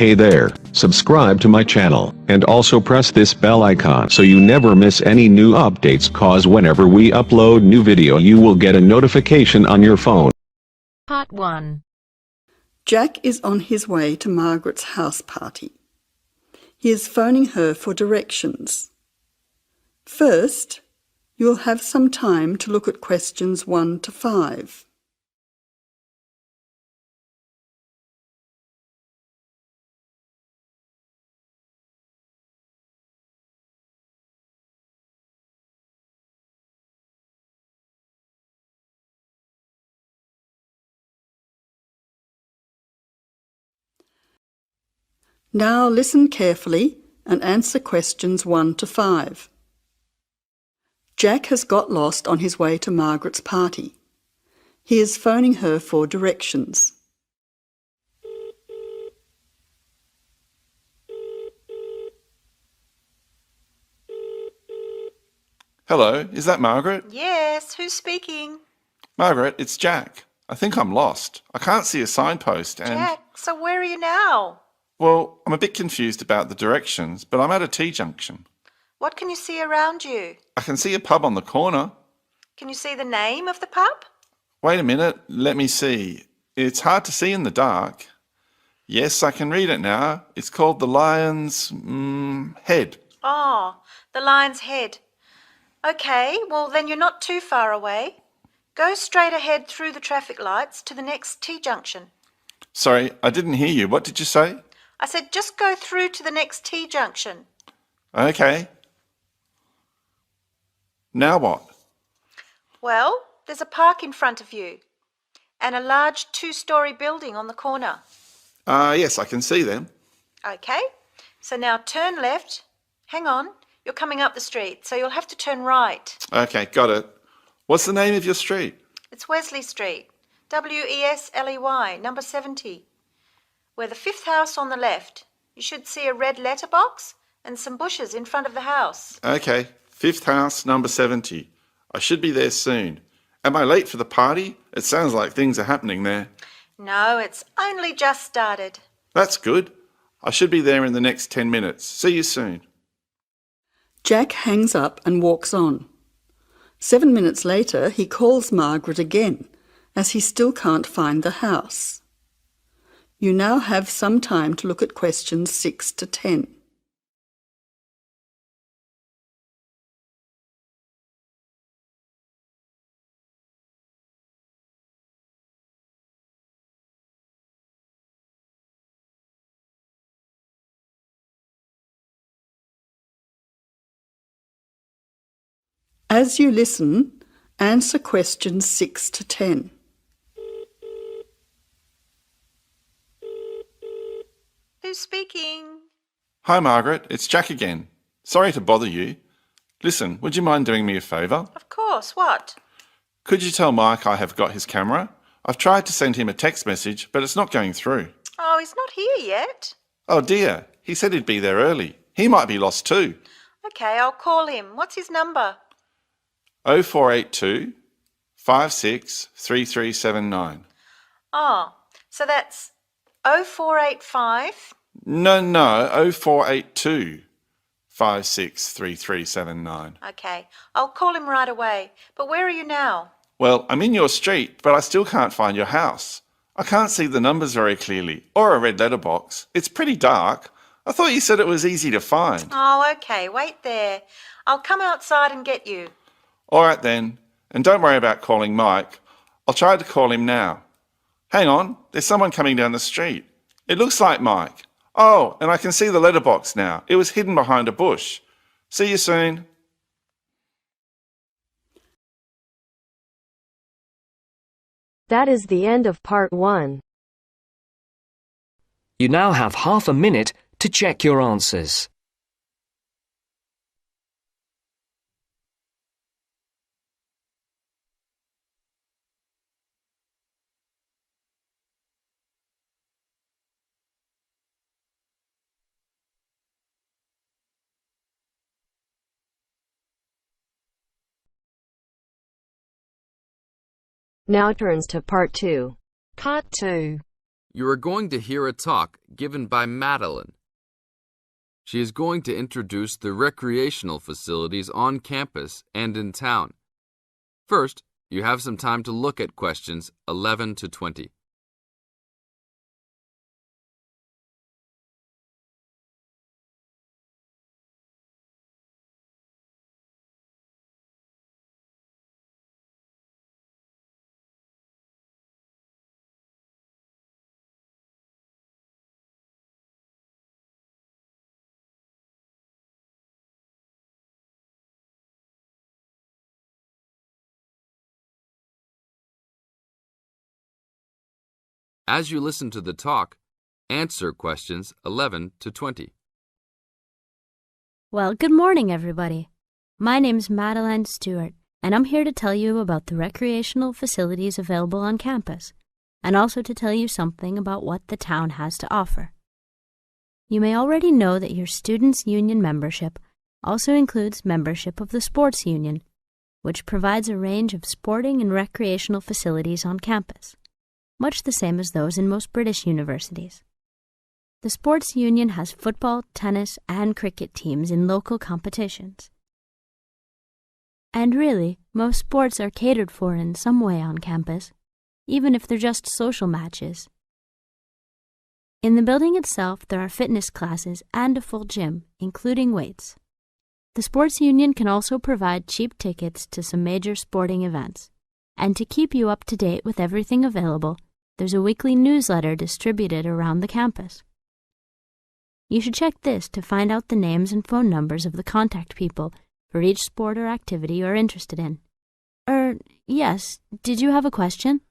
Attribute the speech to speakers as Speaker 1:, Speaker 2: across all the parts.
Speaker 1: Hey there, subscribe to my channel, and also press this bell icon so you never miss any new updates, cause whenever we upload new video you will get a notification on your phone.
Speaker 2: Part 1.
Speaker 3: Jack is on his way to Margaret's house party. He is phoning her for directions. First, you'll have some time to look at questions 1 to 5. Now listen carefully and answer questions 1 to 5. Jack has got lost on his way to Margaret's party. He is phoning her for directions.
Speaker 4: Hello, is that Margaret?
Speaker 2: Yes, who's speaking?
Speaker 4: Margaret, it's Jack. I think I'm lost. I can't see a signpost and...
Speaker 2: Jack, so where are you now?
Speaker 4: Well, I'm a bit confused about the directions, but I'm at a T-junction.
Speaker 2: What can you see around you?
Speaker 4: I can see a pub on the corner.
Speaker 2: Can you see the name of the pub?
Speaker 4: Wait a minute, let me see. It's hard to see in the dark. Yes, I can read it now. It's called the Lion's... Head.
Speaker 2: Oh, the Lion's Head. Okay, well then you're not too far away. Go straight ahead through the traffic lights to the next T-junction.
Speaker 4: Sorry, I didn't hear you. What did you say?
Speaker 2: I said just go through to the next T-junction.
Speaker 4: Okay. Now what?
Speaker 2: Well, there's a park in front of you and a large 2-story building on the corner.
Speaker 4: Yes, I can see them.
Speaker 2: Okay, so now turn left. Hang on, you're coming up the street, so you'll have to turn right.
Speaker 4: Okay, got it. What's the name of your street?
Speaker 2: It's Wesley Street, Wesley, number 70. We're the 5th house on the left. You should see a red letterbox and some bushes in front of the house.
Speaker 4: Okay, 5th house, number 70. I should be there soon. Am I late for the party? It sounds like things are happening there.
Speaker 2: No, it's only just started.
Speaker 4: That's good. I should be there in the next 10 minutes. See you soon.
Speaker 3: Jack hangs up and walks on. 7 minutes later, he calls Margaret again, as he still can't find the house. You now have some time to look at questions 6 to 10. As you listen, answer questions 6 to 10.
Speaker 2: Who's speaking?
Speaker 4: Hi, Margaret. It's Jack again. Sorry to bother you. Listen, would you mind doing me a favour?
Speaker 2: Of course, what?
Speaker 4: Could you tell Mike I have got his camera? I've tried to send him a text message, but it's not going through.
Speaker 2: Oh, he's not here yet.
Speaker 4: Oh dear, he said he'd be there early. He might be lost too.
Speaker 2: Okay, I'll call him. What's his number?
Speaker 4: 0482 563379.
Speaker 2: Oh, so that's 0485.
Speaker 4: No, 0482 563379.
Speaker 2: Okay, I'll call him right away. But where are you now?
Speaker 4: Well, I'm in your street, but I still can't find your house. I can't see the numbers very clearly, or a red letterbox. It's pretty dark. I thought you said it was easy to find.
Speaker 2: Oh, okay, wait there. I'll come outside and get you.
Speaker 4: All right then, and don't worry about calling Mike. I'll try to call him now. Hang on, there's someone coming down the street. It looks like Mike. Oh, and I can see the letterbox now. It was hidden behind a bush. See you soon.
Speaker 5: That is the end of part 1.
Speaker 6: You now have half a minute to check your answers.
Speaker 5: Now turns to part 2.
Speaker 2: Part 2.
Speaker 7: You are going to hear a talk given by Madeline. She is going to introduce the recreational facilities on campus and in town. First, you have some time to look at questions 11 to 20. As you listen to the talk, answer questions 11 to 20.
Speaker 8: Well, good morning, everybody. My name's Madeline Stewart, and I'm here to tell you about the recreational facilities available on campus, and also to tell you something about what the town has to offer. You may already know that your Students' Union membership also includes membership of the Sports Union, which provides a range of sporting and recreational facilities on campus, much the same as those in most British universities. The Sports Union has football, tennis, and cricket teams in local competitions. And really, most sports are catered for in some way on campus, even if they're just social matches. In the building itself, there are fitness classes and a full gym, including weights. The Sports Union can also provide cheap tickets to some major sporting events. And to keep you up to date with everything available, there's a weekly newsletter distributed around the campus. You should check this to find out the names and phone numbers of the contact people for each sport or activity you're interested in. Yes, did you have a question?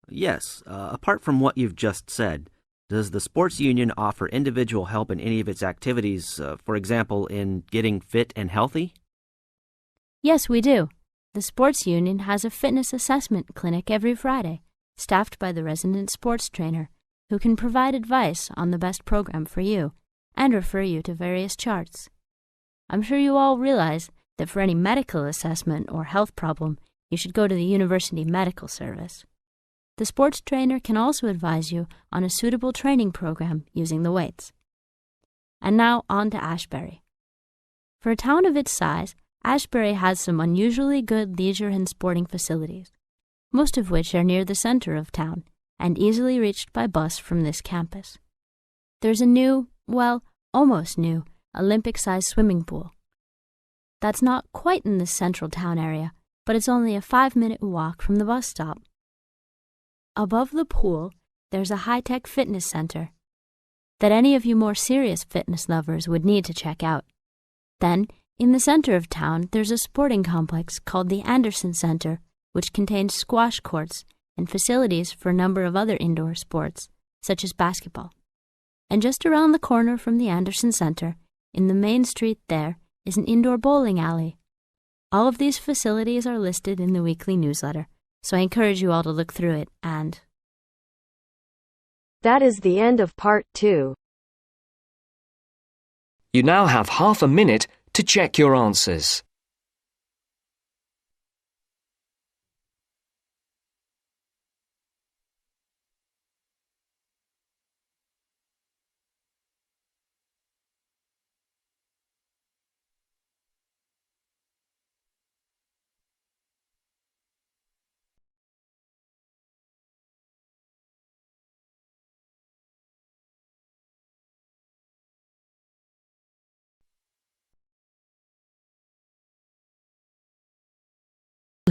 Speaker 9: Yes, apart from what you've just said, does the Sports Union offer individual help in any of its activities, for example, in getting fit and healthy?
Speaker 8: Yes, we do. The Sports Union has a fitness assessment clinic every Friday, staffed by the resident sports trainer, who can provide advice on the best program for you and refer you to various charts. I'm sure you all realize that for any medical assessment or health problem, you should go to the University Medical Service. The sports trainer can also advise you on a suitable training program using the weights. And now on to Ashbury. For a town of its size, Ashbury has some unusually good leisure and sporting facilities, most of which are near the center of town and easily reached by bus from this campus. There's a new, well, almost new, Olympic-sized swimming pool. That's not quite in the central town area, but it's only a 5-minute walk from the bus stop. Above the pool, there's a high-tech fitness center that any of you more serious fitness lovers would need to check out. Then, in the center of town, there's a sporting complex called the Anderson Center, which contains squash courts and facilities for a number of other indoor sports, such as basketball. And just around the corner from the Anderson Center, in the main street there, is an indoor bowling alley. All of these facilities are listed in the weekly newsletter, so I encourage you all to look through it and...
Speaker 5: That is the end of part 2.
Speaker 6: You now have half a minute to check your answers.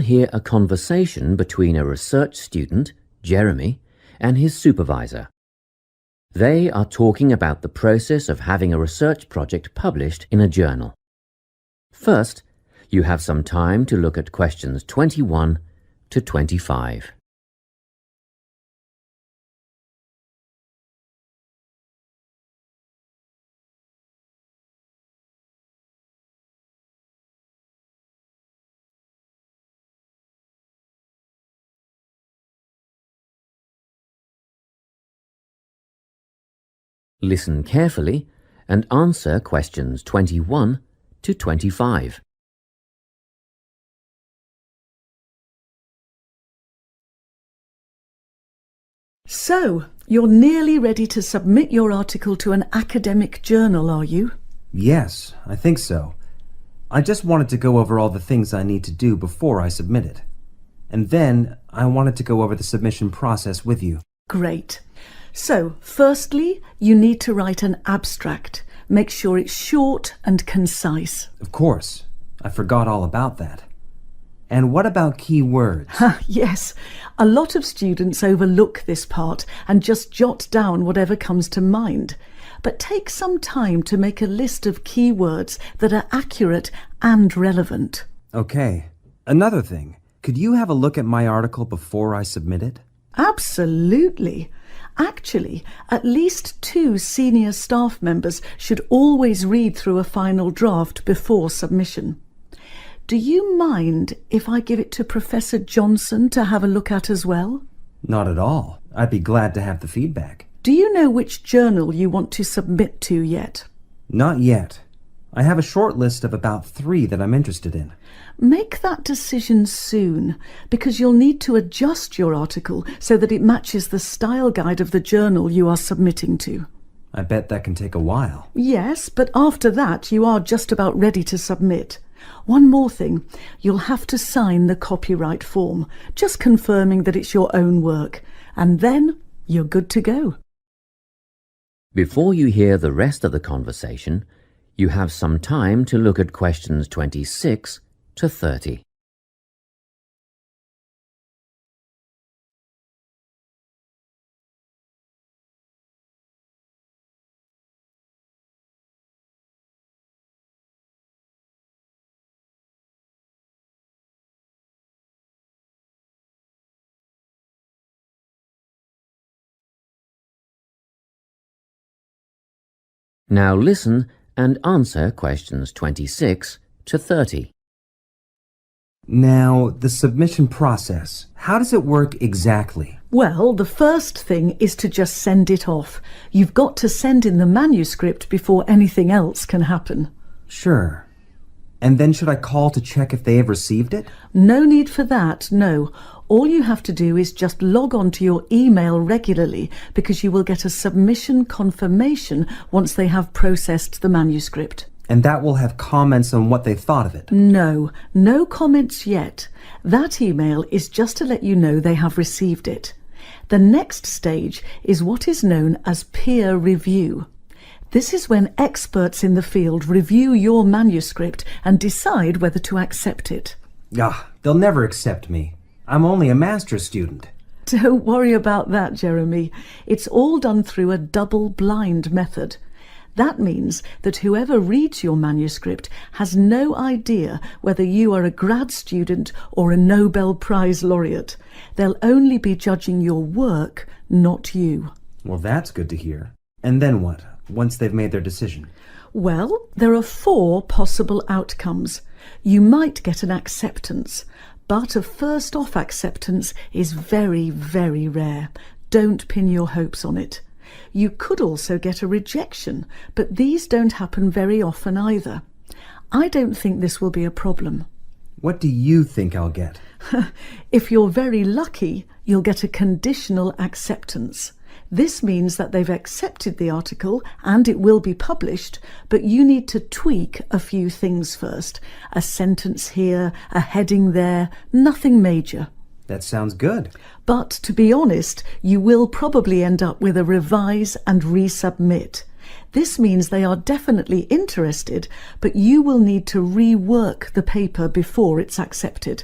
Speaker 10: Hear a conversation between a research student, Jeremy, and his supervisor. They are talking about the process of having a research project published in a journal. First, you have some time to look at questions 21 to 25. Listen carefully and answer questions 21 to 25.
Speaker 11: So,
Speaker 3: You're nearly ready to submit your article to an academic journal, are you?
Speaker 11: Yes, I think so. I just wanted to go over all the things I need to do before I submit it. And then I wanted to go over the submission process with you.
Speaker 3: Great. So, firstly, you need to write an abstract. Make sure it's short and concise.
Speaker 11: Of course. I forgot all about that. And what about key words?
Speaker 3: Yes, a lot of students overlook this part and just jot down whatever comes to mind. But take some time to make a list of key words that are accurate and relevant.
Speaker 11: Okay. Another thing. Could you have a look at my article before I submit it?
Speaker 3: Absolutely. Actually, at least 2 senior staff members should always read through a final draft before submission. Do you mind if I give it to Professor Johnson to have a look at as well?
Speaker 11: Not at all. I'd be glad to have the feedback.
Speaker 3: Do you know which journal you want to submit to yet?
Speaker 11: Not yet. I have a short list of about 3 that I'm interested in.
Speaker 3: Make that decision soon, because you'll need to adjust your article so that it matches the style guide of the journal you are submitting to.
Speaker 11: I bet that can take a while.
Speaker 3: Yes, but after that you are just about ready to submit. One more thing, you'll have to sign the copyright form, just confirming that it's your own work, and then you're good to go.
Speaker 10: Before you hear the rest of the conversation, you have some time to look at questions 26 to 30. Now listen and answer questions 26 to 30.
Speaker 11: Now, the submission process. How does it work exactly?
Speaker 3: Well, the first thing is to just send it off. You've got to send in the manuscript before anything else can happen.
Speaker 11: Sure. And then should I call to check if they have received it?
Speaker 3: No need for that, no. All you have to do is just log on to your email regularly, because you will get a submission confirmation once they have processed the manuscript.
Speaker 11: And that will have comments on what they thought of it?
Speaker 3: No comments yet. That email is just to let you know they have received it. The next stage is what is known as peer review. This is when experts in the field review your manuscript and decide whether to accept it.
Speaker 11: They'll never accept me. I'm only a master's student.
Speaker 3: Don't worry about that, Jeremy. It's all done through a double-blind method. That means that whoever reads your manuscript has no idea whether you are a grad student or a Nobel Prize laureate. They'll only be judging your work, not you.
Speaker 11: Well, that's good to hear. And then what, once they've made their decision?
Speaker 3: Well, there are 4 possible outcomes. You might get an acceptance, but a first-off acceptance is very, very rare. Don't pin your hopes on it. You could also get a rejection, but these don't happen very often either. I don't think this will be a problem.
Speaker 11: What do you think I'll get?
Speaker 3: If you're very lucky, you'll get a conditional acceptance. This means that they've accepted the article and it will be published, but you need to tweak a few things first. A sentence here, a heading there, nothing major.
Speaker 11: That sounds good.
Speaker 3: But to be honest, you will probably end up with a revise and resubmit. This means they are definitely interested, but you will need to rework the paper before it's accepted.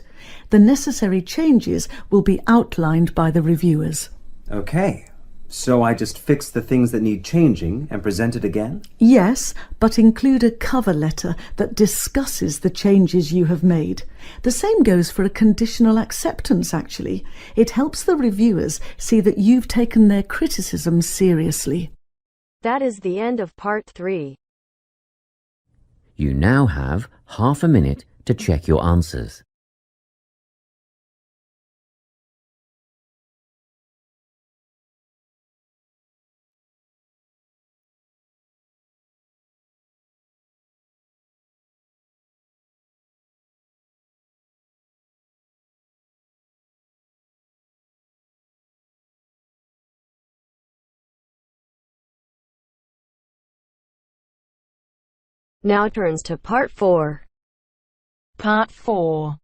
Speaker 3: The necessary changes will be outlined by the reviewers.
Speaker 11: Okay. So I just fix the things that need changing and present it again?
Speaker 3: Yes, but include a cover letter that discusses the changes you have made. The same goes for a conditional acceptance, actually. It helps the reviewers see that you've taken their criticism seriously.
Speaker 5: That is the end of part 3.
Speaker 10: You now have half a minute to check your answers.
Speaker 5: Now turns to Part 4.
Speaker 12: Part 4.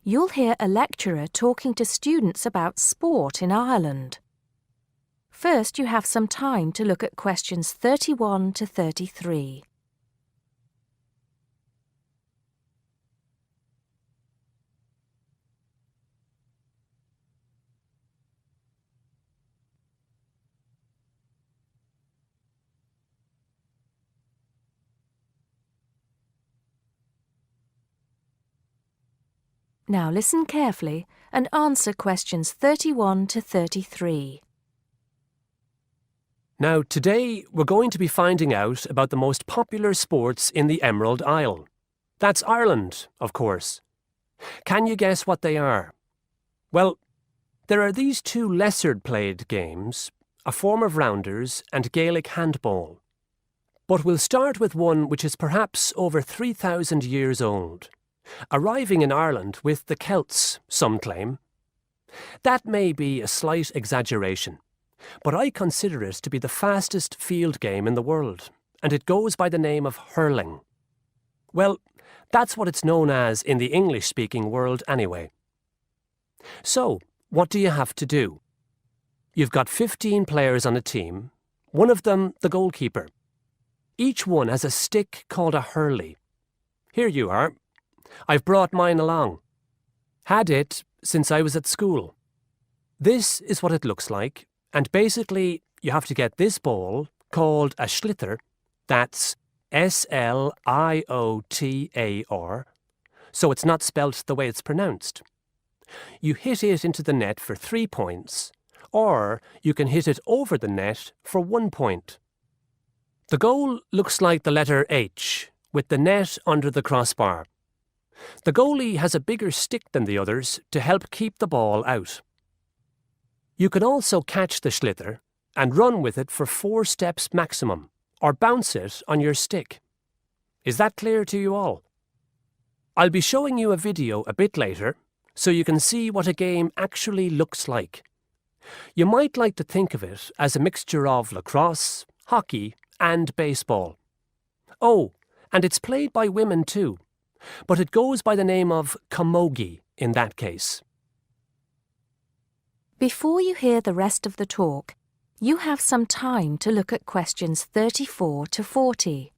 Speaker 13: You'll hear a lecturer talking to students about sport in Ireland. First, you have some time to look at questions 31 to 33. Now listen carefully and answer questions 31 to 33.
Speaker 14: Now, today we're going to be finding out about the most popular sports in the Emerald Isle. That's Ireland, of course. Can you guess what they are? Well, there are these two lesser-played games, a form of rounders and Gaelic handball. But we'll start with one which is perhaps over 3,000 years old, arriving in Ireland with the Celts, some claim. That may be a slight exaggeration, but I consider it to be the fastest field game in the world, and it goes by the name of hurling. Well, that's what it's known as in the English-speaking world anyway. So, what do you have to do? You've got 15 players on a team, one of them the goalkeeper. Each one has a stick called a hurley. Here you are. I've brought mine along. Had it since I was at school. This is what it looks like, and basically you have to get this ball, called a sliotar, that's S-L-I-O-T-A-R, so it's not spelt the way it's pronounced. You hit it into the net for 3 points, or you can hit it over the net for 1 point. The goal looks like the letter H, with the net under the crossbar. The goalie has a bigger stick than the others to help keep the ball out. You can also catch the sliotar and run with it for 4 steps maximum, or bounce it on your stick. Is that clear to you all? I'll be showing you a video a bit later, so you can see what a game actually looks like. You might like to think of it as a mixture of lacrosse, hockey, and baseball. Oh, and it's played by women too, but it goes by the name of camogie in that case.
Speaker 13: Before you hear the rest of the talk, you have some time to look at questions 34 to 40.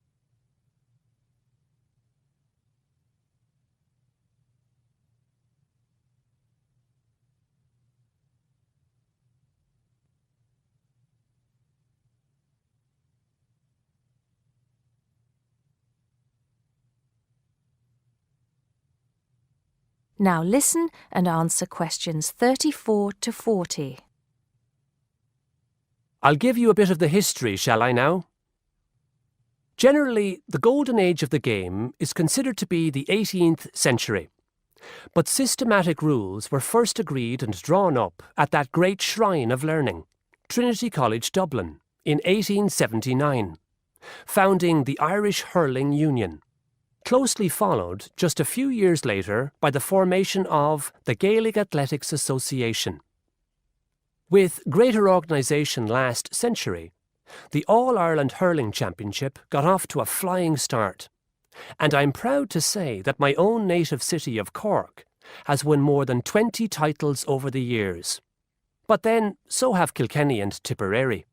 Speaker 13: Now listen and answer questions 34 to 40.
Speaker 14: I'll give you a bit of the history, shall I now? Generally, the golden age of the game is considered to be the 18th century. But systematic rules were first agreed and drawn up at that great shrine of learning, Trinity College Dublin, in 1879, founding the Irish Hurling Union, closely followed just a few years later by the formation of the Gaelic Athletics Association. With greater organisation last century, the All-Ireland Hurling Championship got off to a flying start, and I'm proud to say that my own native city of Cork has won more than 20 titles over the years. But then, so have Kilkenny and Tipperary.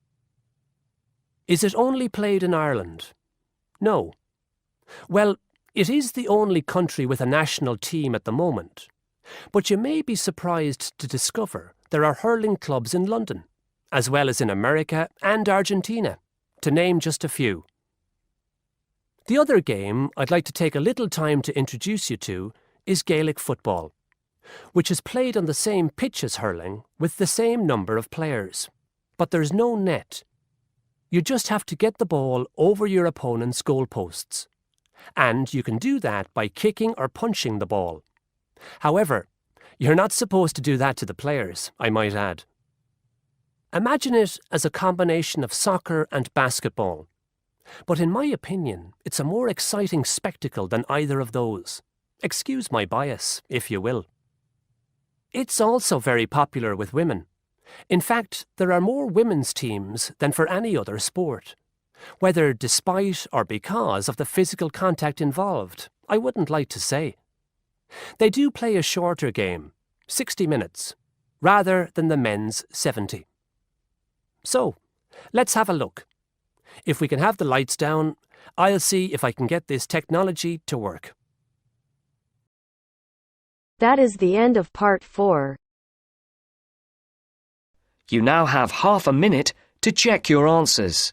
Speaker 14: Is it only played in Ireland? No. Well, it is the only country with a national team at the moment, but you may be surprised to discover there are hurling clubs in London, as well as in America and Argentina, to name just a few. The other game I'd like to take a little time to introduce you to is Gaelic football, which is played on the same pitch as hurling with the same number of players, but there's no net. You just have to get the ball over your opponent's goalposts. And you can do that by kicking or punching the ball. However, you're not supposed to do that to the players, I might add. Imagine it as a combination of soccer and basketball. But in my opinion, it's a more exciting spectacle than either of those. Excuse my bias, if you will. It's also very popular with women. In fact, there are more women's teams than for any other sport. Whether despite or because of the physical contact involved, I wouldn't like to say. They do play a shorter game, 60 minutes, rather than the men's 70. So, let's have a look. If we can have the lights down, I'll see if I can get this technology to work.
Speaker 5: That is the end of part 4.
Speaker 6: You now have half a minute to check your answers.